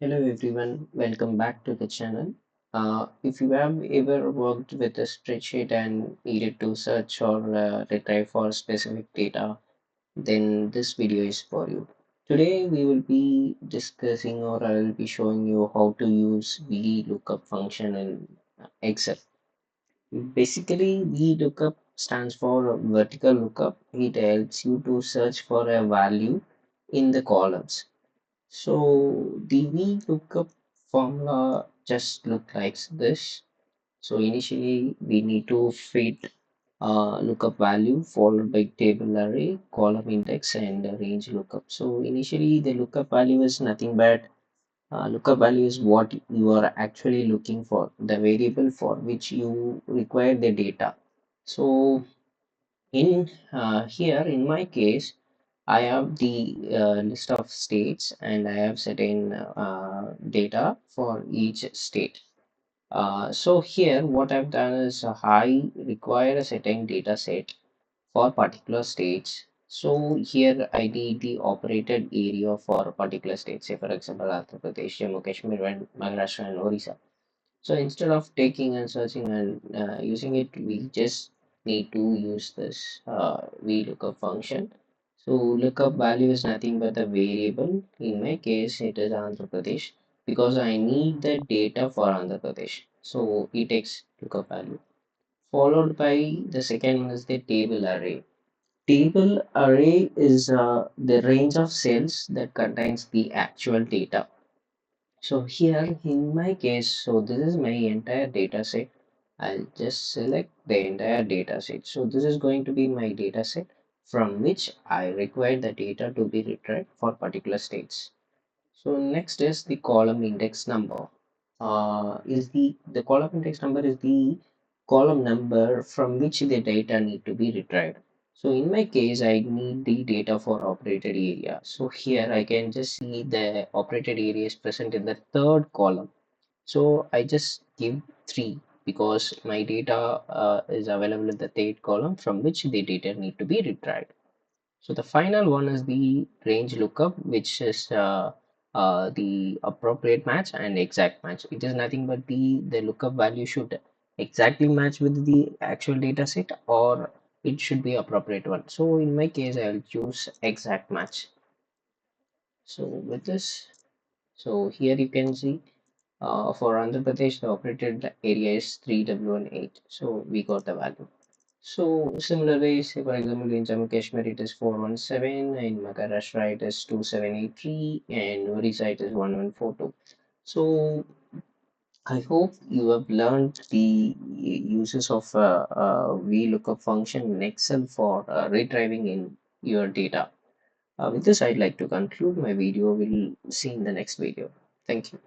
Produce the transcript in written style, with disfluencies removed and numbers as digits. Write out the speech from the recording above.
Hello everyone, welcome back to the channel. If you have ever worked with a spreadsheet and needed to search or retrieve for specific data, then this video is for you. Today we will be discussing or I will be showing you how to use VLOOKUP function in Excel. Basically, VLOOKUP stands for vertical lookup. It helps you to search for a value in the columns. So the VLOOKUP formula just look like this. So initially we need to fit lookup value followed by table array, column index and range lookup. So initially the lookup value is nothing but lookup value is what you are actually looking for, the variable for which you require the data. So in here in my case I have the list of states and I have certain data for each state. So here what I've done is I require a certain data set for particular states. So here I need the operated area for a particular state, say for example Andhra Pradesh, Jammu Kashmir and Maharashtra and Orissa. So instead of taking and searching and using it, we just need to use this VLOOKUP function. So lookup value is nothing but a variable. In my case, it is Andhra Pradesh because I need the data for Andhra Pradesh. So it takes lookup value. Followed by the second one is the table array. Table array is the range of cells that contains the actual data. So here in my case, so this is my entire data set. I'll just select the entire data set. So this is going to be my data set from which I require the data to be retrieved for particular states. So next is the column index number. Is the column index number is the column number from which the data need to be retrieved. So in my case, I need the data for operated area. So here I can just see the operated area is present in the third column. So I just give 3 because my data is available in the third column from which the data need to be retrieved. So the final one is the range lookup, which is the appropriate match and exact match. It is nothing but the lookup value should exactly match with the actual data set or it should be appropriate one. So in my case, I'll choose exact match. So with this, so here you can see for Andhra Pradesh, the operated area is 3W18. So we got the value. So similarly, say for example in Jammu Kashmir it is 417, in Maharashtra it is 2783, and Orissa it is 1142. So I hope you have learned the uses of VLOOKUP function in Excel for retrieving in your data. With this, I'd like to conclude my video. We'll see in the next video. Thank you.